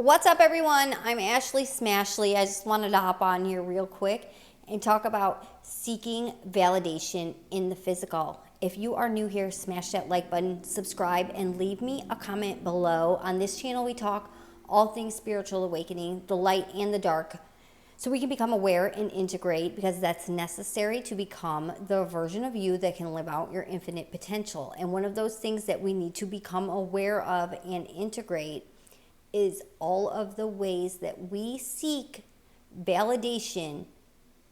What's up, everyone? I'm Ashley Smashley. I just wanted to hop on here real quick and talk about seeking validation in the physical. If you are new here, smash that like button, subscribe, and leave me a comment below. On this channel, we talk all things spiritual awakening, the light and the dark, so we can become aware and integrate, because that's necessary to become the version of you that can live out your infinite potential. And one of those things that we need to become aware of and integrate is all of the ways that we seek validation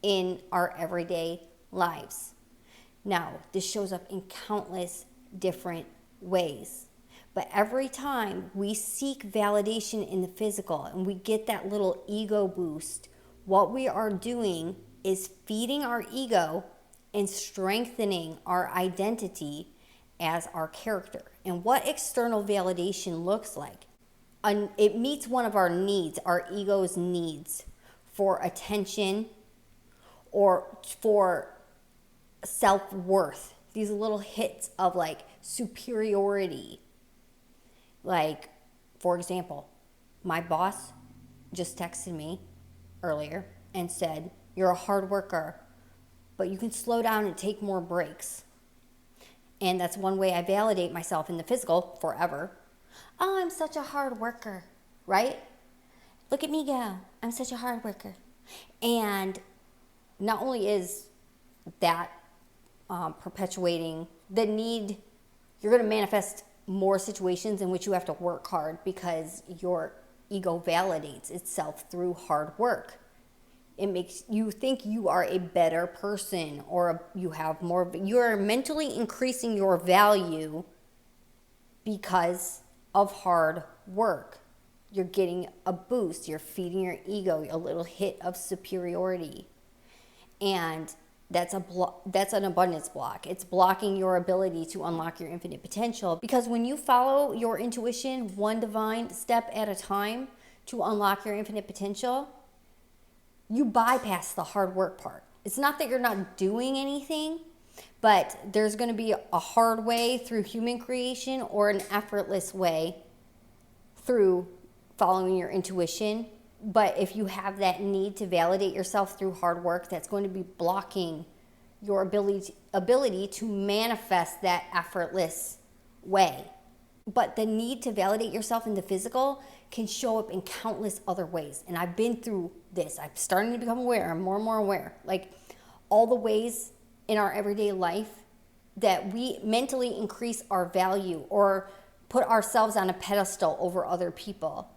in our everyday lives. Now, this shows up in countless different ways. But every time we seek validation in the physical and we get that little ego boost, what we are doing is feeding our ego and strengthening our identity as our character. And what external validation looks like, it meets one of our needs, our ego's needs for attention or for self-worth. These little hits of like superiority. Like, for example, my boss just texted me earlier and said, "You're a hard worker, but you can slow down and take more breaks." And that's one way I validate myself in the physical forever. Oh, I'm such a hard worker, right? Look at me go. I'm such a hard worker. And not only is that perpetuating the need, you're going to manifest more situations in which you have to work hard because your ego validates itself through hard work. It makes you think you are a better person, or you have more, you're mentally increasing your value because of hard work. You're getting a boost. You're feeding your ego a little hit of superiority. And that's an abundance block. It's blocking your ability to unlock your infinite potential, because when you follow your intuition one divine step at a time to unlock your infinite potential, you bypass the hard work part. It's not that you're not doing anything, but there's going to be a hard way through human creation or an effortless way through following your intuition. But if you have that need to validate yourself through hard work, that's going to be blocking your ability to manifest that effortless way. But the need to validate yourself in the physical can show up in countless other ways. And I've been through this. I'm starting to become aware. I'm more and more aware. Like all the ways in our everyday life that we mentally increase our value or put ourselves on a pedestal over other people.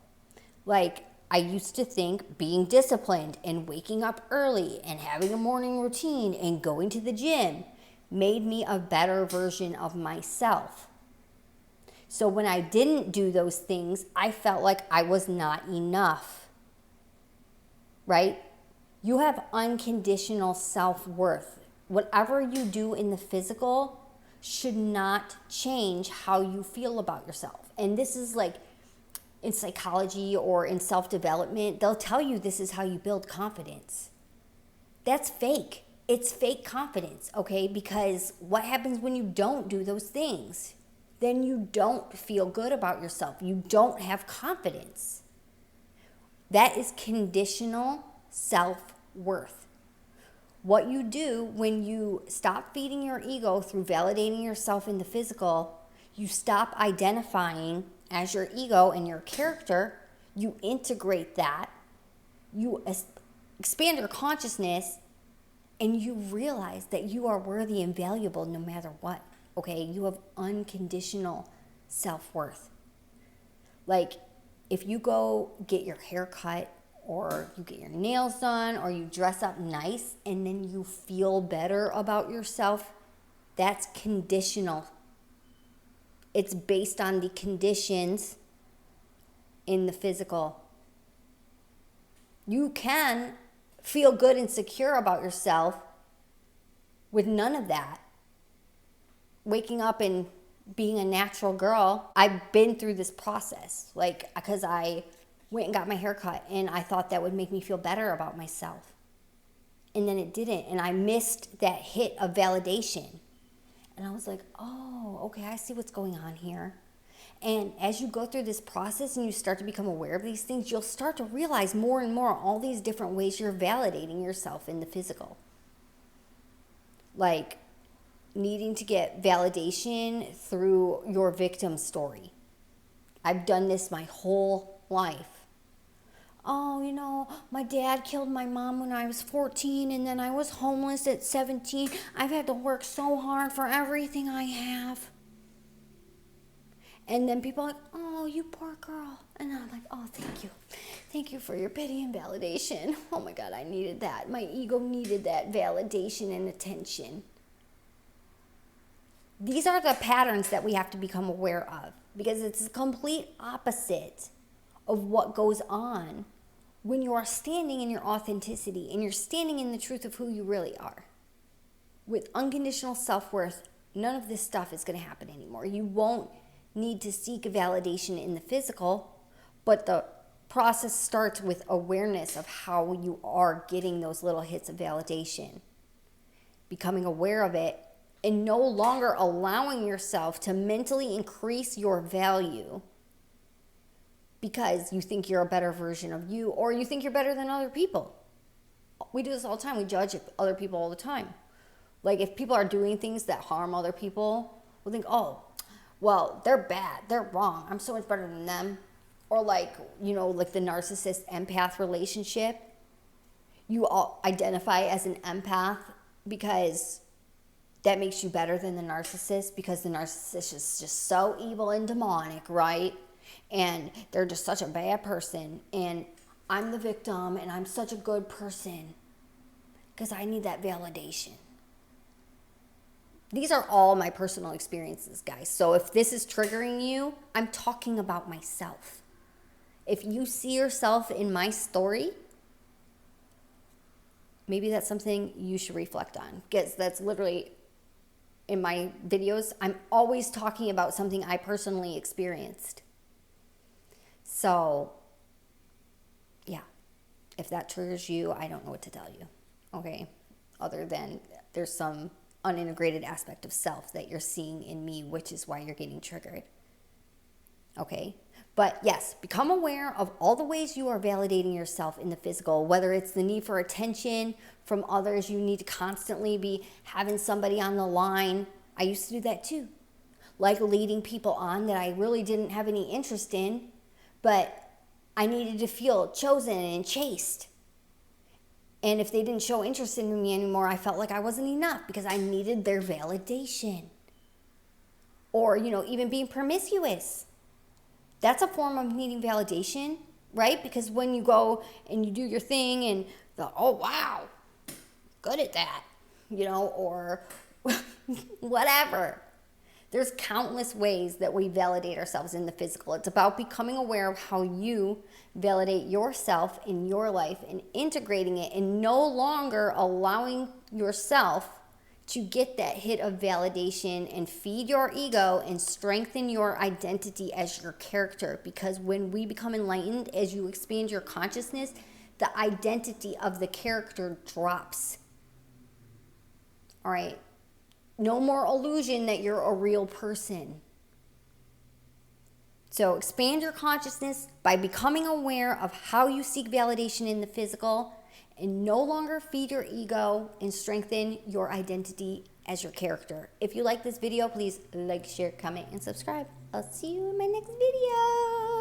Like, I used to think being disciplined and waking up early and having a morning routine and going to the gym made me a better version of myself. So when I didn't do those things, I felt like I was not enough, right? You have unconditional self-worth. Whatever you do in the physical should not change how you feel about yourself. And this is like in psychology or in self-development, they'll tell you this is how you build confidence. That's fake. It's fake confidence, okay? Because what happens when you don't do those things? Then you don't feel good about yourself. You don't have confidence. That is conditional self-worth. What you do when you stop feeding your ego through validating yourself in the physical, you stop identifying as your ego and your character, you integrate that, you expand your consciousness, and you realize that you are worthy and valuable no matter what, okay? You have unconditional self-worth. Like, if you go get your hair cut, or you get your nails done, or you dress up nice, and then you feel better about yourself, that's conditional. It's based on the conditions in the physical. You can feel good and secure about yourself with none of that. Waking up and being a natural girl, I've been through this process, like, because I went and got my hair cut and I thought that would make me feel better about myself. And then it didn't, and I missed that hit of validation. And I was like, oh, okay, I see what's going on here. And as you go through this process and you start to become aware of these things, you'll start to realize more and more all these different ways you're validating yourself in the physical. Like needing to get validation through your victim story. I've done this my whole life. Oh, you know, my dad killed my mom when I was 14 and then I was homeless at 17. I've had to work so hard for everything I have. And then people are like, oh, you poor girl. And I'm like, oh, thank you. Thank you for your pity and validation. Oh my God, I needed that. My ego needed that validation and attention. These are the patterns that we have to become aware of, because it's the complete opposite of what goes on when you are standing in your authenticity and you're standing in the truth of who you really are. With unconditional self-worth, none of this stuff is going to happen anymore. You won't need to seek validation in the physical, but the process starts with awareness of how you are getting those little hits of validation. Becoming aware of it and no longer allowing yourself to mentally increase your value because you think you're a better version of you or you think you're better than other people. We do this all the time. We judge other people all the time. Like if people are doing things that harm other people, we'll think, oh, well, they're bad, they're wrong, I'm so much better than them. Or like, you know, like the narcissist empath relationship. You all identify as an empath because that makes you better than the narcissist, because the narcissist is just so evil and demonic, right? And they're just such a bad person. And I'm the victim and I'm such a good person because I need that validation. These are all my personal experiences, guys. So if this is triggering you, I'm talking about myself. If you see yourself in my story, maybe that's something you should reflect on. Because that's literally, in my videos, I'm always talking about something I personally experienced. So, yeah. If that triggers you, I don't know what to tell you. Okay? Other than there's some unintegrated aspect of self that you're seeing in me, which is why you're getting triggered. Okay? But yes, become aware of all the ways you are validating yourself in the physical, whether it's the need for attention from others, you need to constantly be having somebody on the line. I used to do that too. Like leading people on that I really didn't have any interest in, but I needed to feel chosen and chased. And if they didn't show interest in me anymore, I felt like I wasn't enough because I needed their validation. Or, you know, even being promiscuous. That's a form of needing validation, right? Because when you go and you do your thing and oh, wow, good at that, you know, or whatever. There's countless ways that we validate ourselves in the physical. It's about becoming aware of how you validate yourself in your life and integrating it and no longer allowing yourself to get that hit of validation and feed your ego and strengthen your identity as your character. Because when we become enlightened, as you expand your consciousness, the identity of the character drops. All right? No more illusion that you're a real person. So expand your consciousness by becoming aware of how you seek validation in the physical and no longer feed your ego and strengthen your identity as your character. If you like this video, please like, share, comment, and subscribe. I'll see you in my next video.